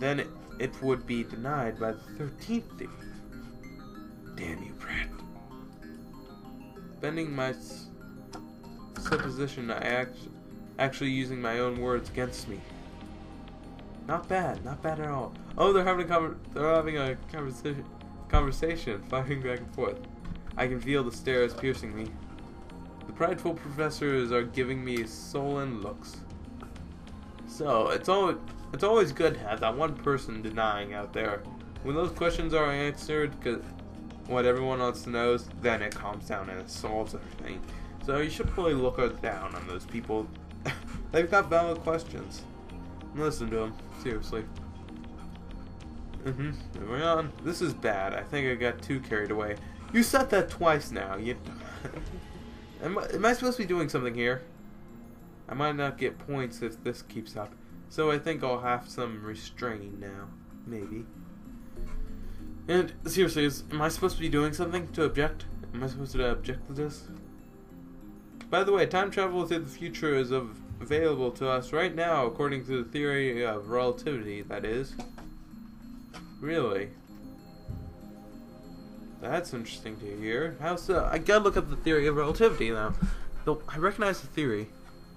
then it would be denied by the 13th theory. Damn you, Brett. Bending my supposition, actually using my own words against me. Not bad at all. Oh, they're having a conversation, firing back and forth. I can feel the stares piercing me. The prideful professors are giving me sullen looks. So it's always good to have that one person denying out there. When those questions are answered, because what everyone wants to know is, then it calms down and it solves everything. So you should probably look down on those people. They've got valid questions. Listen to them, seriously. Moving on. This is bad. I think I got too carried away. You said that twice now. Am I supposed to be doing something here? I might not get points if this keeps up. So I think I'll have some restraint now. Maybe. And seriously, am I supposed to be doing something to object? Am I supposed to object to this? By the way, time travel to the future is available to us right now according to the theory of relativity, that is. Really? That's interesting to hear. How so? I gotta look up the theory of relativity now. Though I recognize the theory.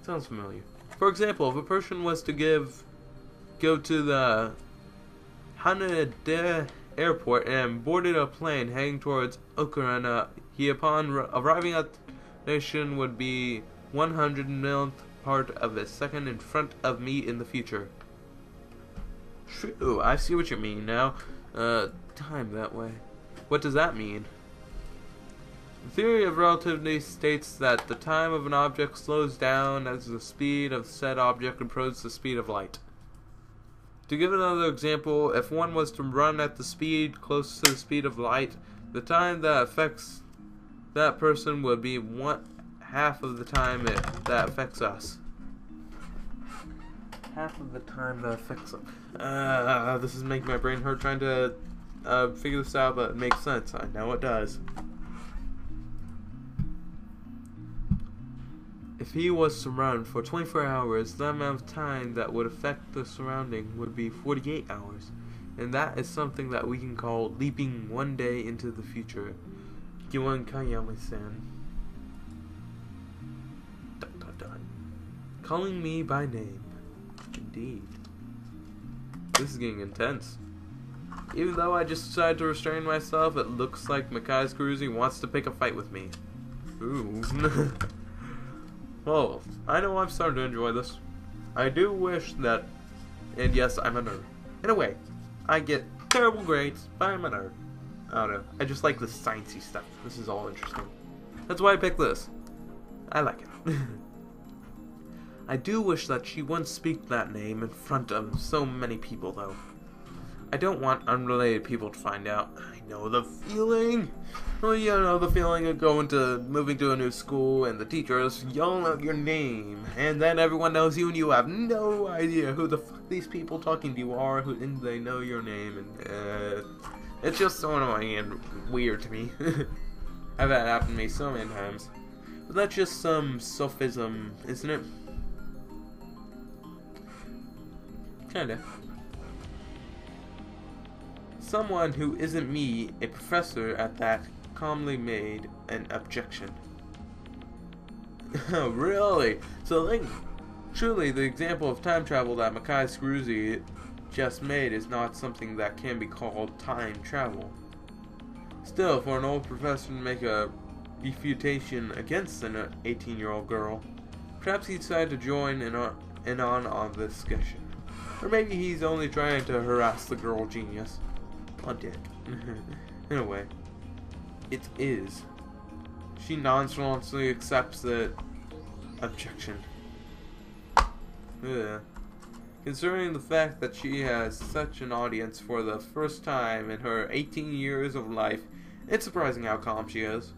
It sounds familiar. For example, if a person was to go to the Haneda airport and boarded a plane heading towards Okarana, he upon arriving at the nation would be 100 millionth part of a second in front of me in the future. True, I see what you mean now. Time that way. What does that mean? The theory of relativity states that the time of an object slows down as the speed of said object approaches the speed of light. To give another example, if one was to run at the speed close to the speed of light, the time that affects that person would be half of the time that affects us. Half of the time that affects us. This is making my brain hurt trying to figure this out, but it makes sense. I know it does. If he was to run for 24 hours, the amount of time that would affect the surrounding would be 48 hours. And that is something that we can call leaping one day into the future. Giwan Kayama-san. Dun, dun, dun. Calling me by name. Indeed. This is getting intense. Even though I just decided to restrain myself, it looks like Makai's Kuruzi wants to pick a fight with me. Ooh. Well, I know I'm starting to enjoy this. I do wish that, and yes, I'm a nerd. In a way, I get terrible grades, but I'm a nerd. I don't know. I just like the sciencey stuff. This is all interesting. That's why I picked this. I like it. I do wish that she wouldn't speak that name in front of so many people, though. I don't want unrelated people to find out. I know the feeling. Well, you know the feeling of moving to a new school and the teachers yelling out your name, and then everyone knows you and you have no idea who the fuck these people talking to you are, and they know your name, and it's just so annoying and weird to me. I've had that happen to me so many times. But that's just some sophism, isn't it? Kinda. Someone who isn't me, a professor at that, calmly made an objection. Oh, really? So truly the example of time travel that Makai Scroozy just made is not something that can be called time travel. Still, for an old professor to make a refutation against an 18-year-old girl, perhaps he decided to join in on this discussion. Or maybe he's only trying to harass the girl genius. A dick. In a way. It is. She nonchalantly accepts the objection. Ugh. Considering the fact that she has such an audience for the first time in her 18 years of life, it's surprising how calm she is.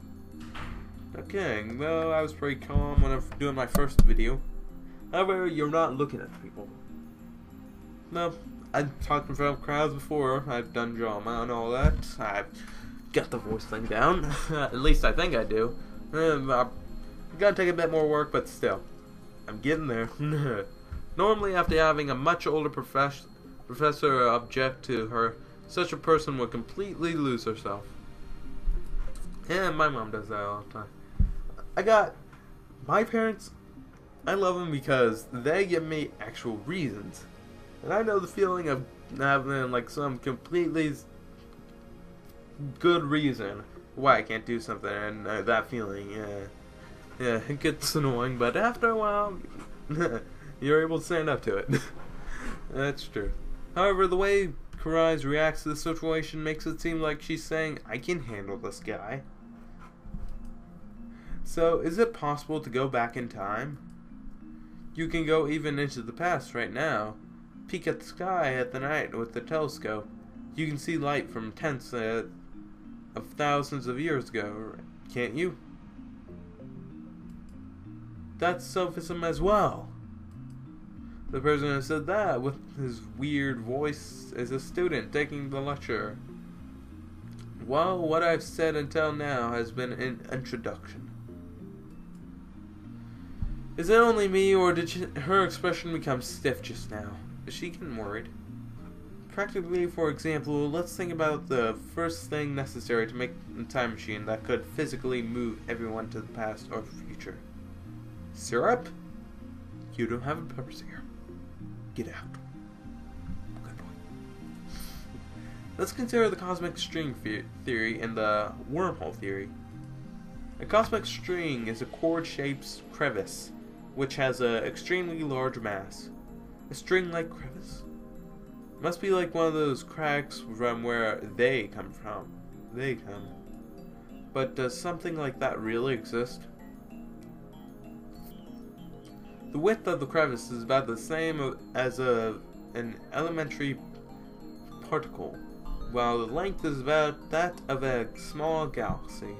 Okay, well, I was pretty calm when I was doing my first video. However, you're not looking at people. No, I've talked in front of crowds before. I've done drama and all that. I've got the voice thing down. At least I think I do. Gotta take a bit more work, but still. I'm getting there. Normally, after having a much older professor object to her, such a person would completely lose herself. And my mom does that all the time. I got my parents, I love them because they give me actual reasons. And I know the feeling of having like some completely good reason why I can't do something, and that feeling, yeah, it gets annoying, but after a while, you're able to stand up to it. That's true. However, the way Karais reacts to the situation makes it seem like she's saying, I can handle this guy. So, is it possible to go back in time? You can go even into the past right now. Peek at the sky at the night with the telescope. You can see light from tens of thousands of years ago, can't you? That's sophism as well. The person who said that with his weird voice is a student taking the lecture. Well, what I've said until now has been an introduction. Is it only me, or did her expression become stiff just now? Is she getting worried? Practically, for example, let's think about the first thing necessary to make a time machine that could physically move everyone to the past or future. Syrup? You don't have a purpose here. Get out. Good boy. Let's consider the cosmic string theory and the wormhole theory. A cosmic string is a cord-shaped crevice which has an extremely large mass. A string-like crevice? Must be like one of those cracks from where they come from. They come. But does something like that really exist? The width of the crevice is about the same as an elementary particle, while the length is about that of a small galaxy.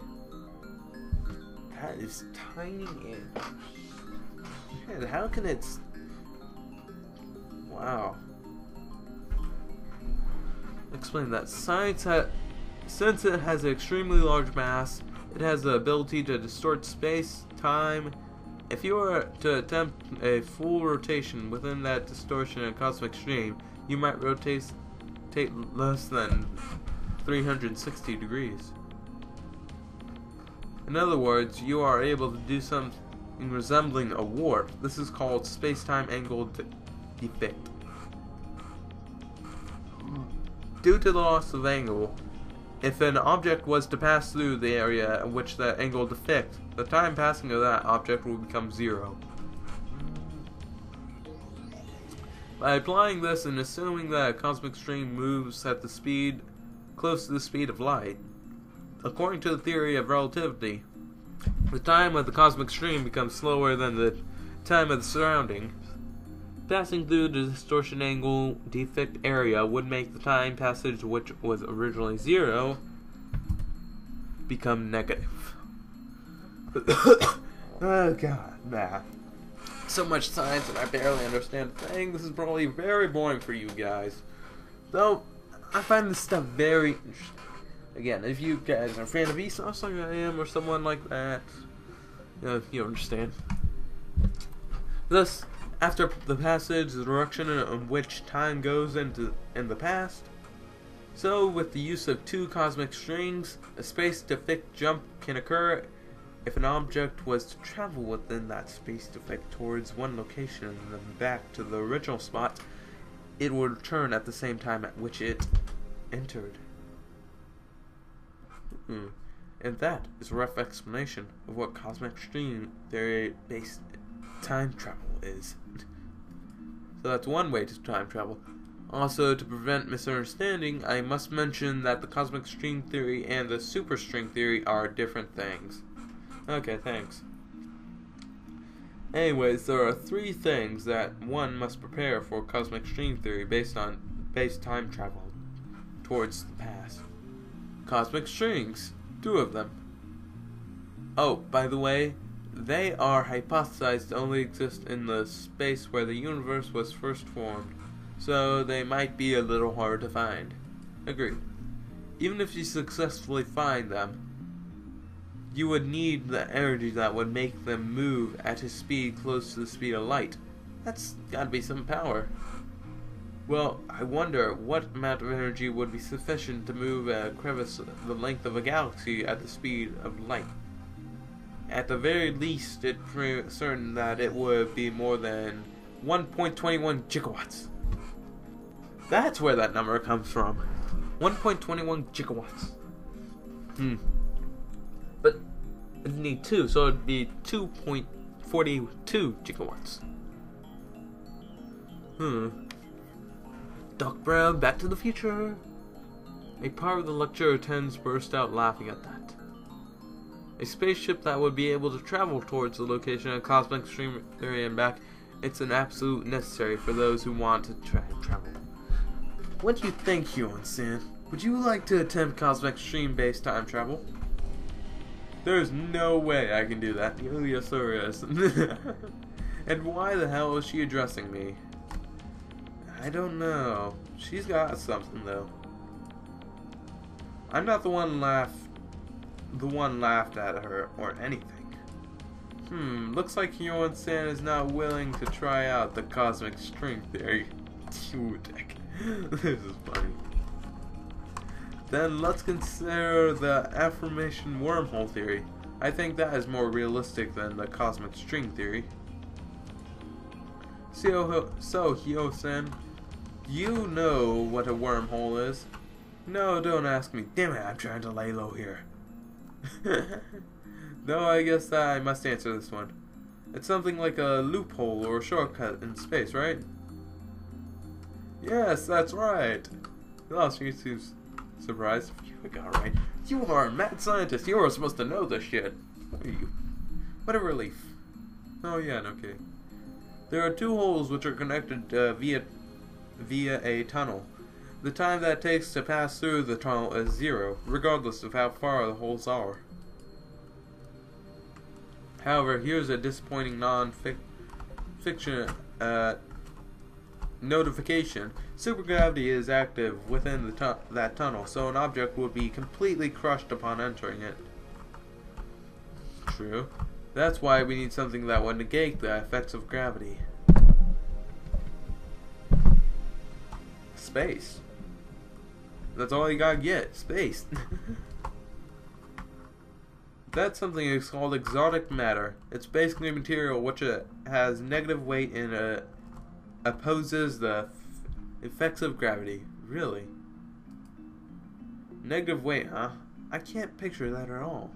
That is tiny. Shit, how can it... Wow. Explain that. Since it has an extremely large mass, it has the ability to distort space, time. If you were to attempt a full rotation within that distortion in a cosmic stream, you might rotate less than 360 degrees. In other words, you are able to do something resembling a warp. This is called space-time angle defect. Due to the loss of angle, if an object was to pass through the area in which that angle defect, the time passing of that object will become 0. By applying this and assuming that a cosmic stream moves at the speed close to the speed of light, according to the theory of relativity, the time of the cosmic stream becomes slower than the time of the surrounding. Passing through the distortion angle defect area would make the time passage, which was originally 0, become negative. Oh god, math. So much science and I barely understand a thing. This is probably very boring for you guys. Though, I find this stuff very interesting. Again, if you guys are a fan of Vsauce like I am, or someone like that, you understand. Thus, after the passage, the direction in which time goes in the past. So, with the use of two cosmic strings, a space-defect jump can occur if an object was to travel within that space defect towards one location and then back to the original spot. It would return at the same time at which it entered. And that is a rough explanation of what cosmic string theory-based time travel is. So that's one way to time travel. Also, to prevent misunderstanding, I must mention that the cosmic string theory and the superstring theory are different things. Okay, thanks. Anyways, there are 3 things that one must prepare for cosmic string theory based time travel towards the past. Cosmic strings, 2 of them. Oh, by the way, they are hypothesized to only exist in the space where the universe was first formed, so they might be a little hard to find. Agreed. Even if you successfully find them, you would need the energy that would make them move at a speed close to the speed of light. That's gotta be some power. Well, I wonder what amount of energy would be sufficient to move a crevice the length of a galaxy at the speed of light. At the very least, it's certain that it would be more than 1.21 gigawatts. That's where that number comes from. 1.21 gigawatts. But it'd need 2, so it'd be 2.42 gigawatts. Doc Brown, Back to the Future. A part of the lecture attendants burst out laughing at that. A spaceship that would be able to travel towards the location of cosmic stream theory and back, it's an absolute necessary for those who want to travel. What do you think, Hyun-san? Would you like to attempt cosmic stream-based time travel? There's no way I can do that. Yes, there is. And why the hell is she addressing me? I don't know. She's got something, though. I'm not the one laughed at her or anything. Looks like Hyun-san is not willing to try out the cosmic string theory. This is funny. Then let's consider the affirmation wormhole theory. I think that is more realistic than the cosmic string theory. So Hyo-san, you know what a wormhole is? No, don't ask me. Damn it, I'm trying to lay low here. No, I guess that I must answer this one. It's something like a loophole or a shortcut in space, right? Yes, that's right. Oh, she seems surprised. You got right. You are a mad scientist. You are supposed to know this shit. What are you? What a relief. Oh yeah, no kidding. There are 2 holes which are connected via a tunnel. The time that it takes to pass through the tunnel is 0, regardless of how far the holes are. However, here's a disappointing non-fiction notification. Supergravity is active within that tunnel, so an object would be completely crushed upon entering it. True. That's why we need something that would negate the effects of gravity. Space. That's all you gotta get. Space. That's something that's called exotic matter. It's basically material which has negative weight and opposes the effects of gravity. Really? Negative weight, huh? I can't picture that at all.